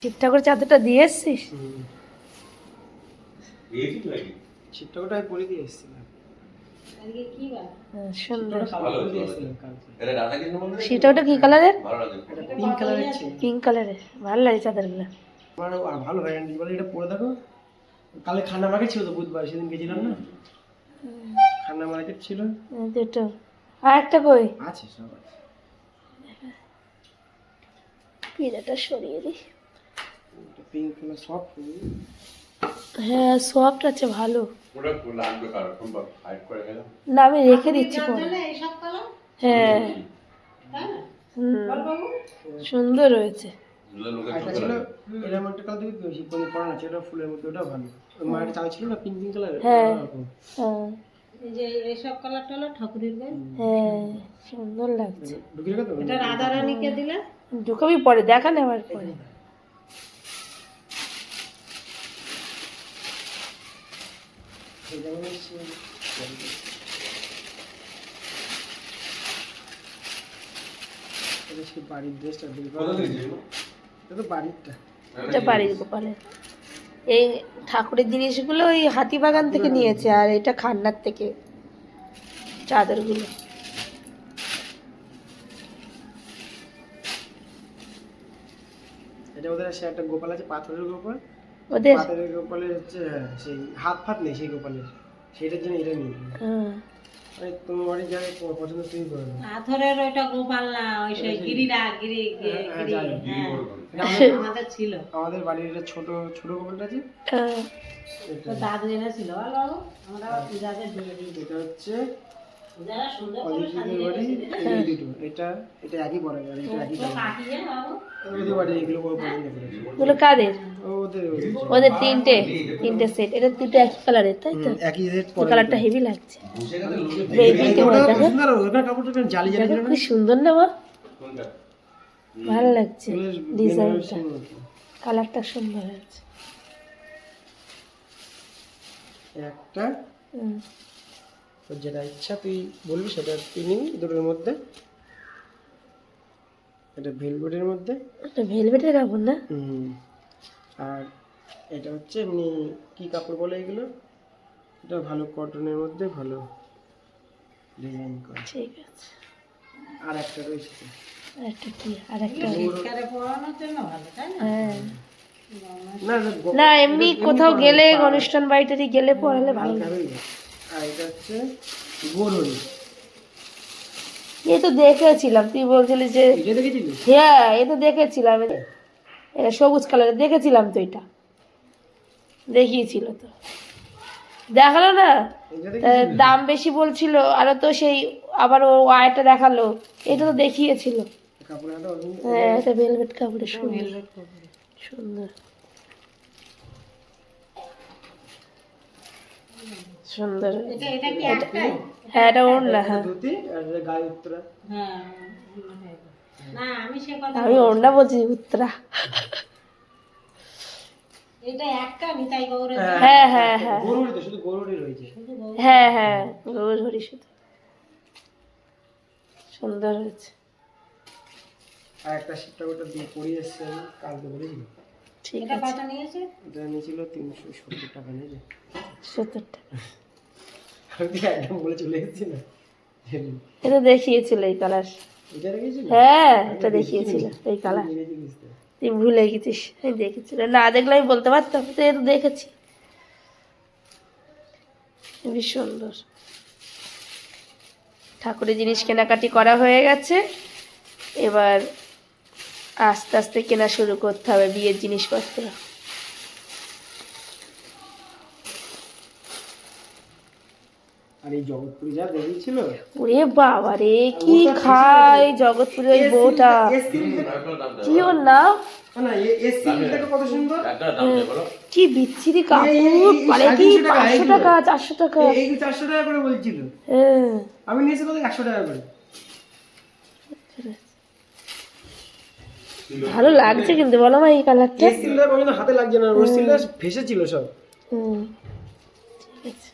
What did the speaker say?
ঠিকঠাক করে চাদরটা দিয়ে এসছিস? ঠিকঠাকটা আমি পরে দিয়ে এসেছিলাম। সুন্দর। সেটা সেটা ওটা কি কালারের? পিঙ্ক কালারের ছিল। পিঙ্ক কালারের। ভালো লাগে চাদরগুলো। আমার ভালো ভ্যারাইটি বলে এটা পরে দেখো। কালে খান্না মার্কেট ছিল তো বুধবার, সেদিন গেছিলাম না, খান্না মার্কেট ছিল। দুটো আর একটা কই আছে, সব আছে। পিড়াটা সরিয়ে দিই। পিঙ্ক কালার সব। হ্যাঁ সফট আছে ভালো। না আমি রেখে দিচ্ছি পরে। হ্যাঁ সুন্দর হয়েছে। একটা ছিল এরকম একটা কালার দেখি বেশি পরে পড়া আছে, এটা ফুলের মধ্যে, ওটা ভালো। ওই মার্কেটে চাল ছিল না পিঙ্ক পিঙ্ক কালার। হ্যাঁ হ্যাঁ এই যে এইসব কালারটা হলো ঠাকুরের গায়ে। হ্যাঁ সুন্দর লাগছে। ঢুকিয়ে রেখে তো এটা রাধা রানীকে দিলে ঢুকাবি পরে, দেখান আবার পরে। বাড়ির ড্রেসটা এটা তো বাড়িরটা। এটা বাড়ির গোপালের। এই ঠাকুরের জিনিসগুলো ওই হাতিবাগান থেকে নিয়েছে, আর এটা খান্নার থেকে চাদরগুলো। এটা ওদের সে একটা গোপাল আছে, পাথরের গোপাল। ওদের পাথরের গোপালের হচ্ছে সেই হাত ফাত নেই সেই গোপালের, সেটার জন্য এটা নিয়ে। তোমার বাড়ি যাই তোমার পছন্দ তুমি করে নাও। পাথরের ওইটা গোপাল না, ওই সেই গিরিরা গিরি আমাদের ছিল। আমাদের বাড়ির এটা ছোট ছোট গোপালটা আছে, তো দাদু এনেছিল। ভালো আমরা পূজাতে দিয়ে দিই। এটা হচ্ছে যারা সুন্দর করে অজিতের বাড়ি। এই দুটো এটা এটা একই পড়ে, আর এটা একই পড়ে। কাটিয়ে বাবু ওদের বাড়ি এগুলো বড় পড়ে না। ওগুলো কাদের? ওদের ওদের তিনটে সেট। এটা দুটো একই কালারের, তাই তো? একই রেট এই পড়ে। কালারটা হেভি লাগছে। এই তিনটে মনে দেখো, সুন্দর, ওখানে কাপড়টা কেন জালি জালি দেখো খুব সুন্দর না মা? ভালো লাগছে ডিজাইনটা, কালারটা সুন্দর আছে। একটা তোর যেটা ইচ্ছা তুই বলবি সেটা তুই নিবি দুটোর মধ্যে। এটা ভেলভেটের মধ্যে। এটা ভেলভেটের কাপড় না? আর এটা হচ্ছে এমনি কি কাপড় বলে এগুলো, এটা ভালো কটনের মধ্যে ভালো ডিজাইন করা। ঠিক আছে। আর একটা রয়েছে আরেকটা কি? আরেকটা শীতকালে পরানোর জন্য ভালো, তাই না? হ্যাঁ না না এমনি কোথাও গেলে অনুষ্ঠান বাড়িটারি গেলে পরালে ভালো লাগে। আর এটা হচ্ছে গোরুরি। এ তো দেখেছিলাম, তুই বলছিলি যে এটা দেখেছিলি? হ্যাঁ এ তো দেখেছিলাম, এটা সবুজ কালারের দেখেছিলাম তো, এটা দেখিয়েছিল তো, দেখালো না? দাম বেশি বলছিল আরো তো, সেই আবার ও আয়টা দেখালো, এটা তো দেখিয়েছিল। হ্যাঁ এটা ভেলভেট কাপড়ে সুন্দর সুন্দর সুন্দর। এটা এটা কি একটাই? হ্যাঁ এটা ওড়না। হ্যাঁ ধুতি আর গায়ে উত্তরা। হ্যাঁ না আমি সে কথা আমি ওড়না বলছি, উত্তরা। এটা একটা নিতাই গৌরে। হ্যাঁ হ্যাঁ হ্যাঁ গরুরি তো, শুধু গরুরি রয়েছে। হ্যাঁ হ্যাঁ গৌর হরি শুধু। সুন্দর হয়েছে। আর একটা শীতটা ওটা দিয়ে পরিয়ে এসছে আমি কালকে বলেছিল। ঠিক এটা আছে। কত নিয়েছে? এটা নিয়েছিল 370 টাকা নিয়েছে। 70 টাকা। আমি একদম বলে চলে এসেছি না। এটা দেখিয়েছিল এই কালার। এটা দেখেছিল? হ্যাঁ এটা দেখিয়েছিল এই কালার। তুই ভুলে গেছিস, আমি দেখেছিল, না দেখলে আমি বলতে পারতাম, তো এটা দেখেছি। বেশ সুন্দর। ঠাকুরের জিনিস কেনাকাটি করা হয়ে গেছে, এবার আস্তে আস্তে কেনা শুরু করতে হবে বিয়ের জিনিসপত্র। আর এই জগৎপুরি যা দেখিয়েছিল, ওরে বাবা রে, কি খায় জগৎপুরে ওই বউটা, কি ওর নাম? না এই সিলটা কত সুন্দর, কি বিচ্ছিরি কাপড়, মানে কি 500 টাকা 400 টাকা? এই 400 টাকা করে বলছিল। হ্যাঁ আমি নিয়েছি কত, 100 টাকা করে। ভালো লাগছে কিন্তু বলো মা এই কালারটা। এই সিলটা কোনো হাতে লাগছে না, ওর সিলটা ভেসে ছিল সব। ঠিক আছে।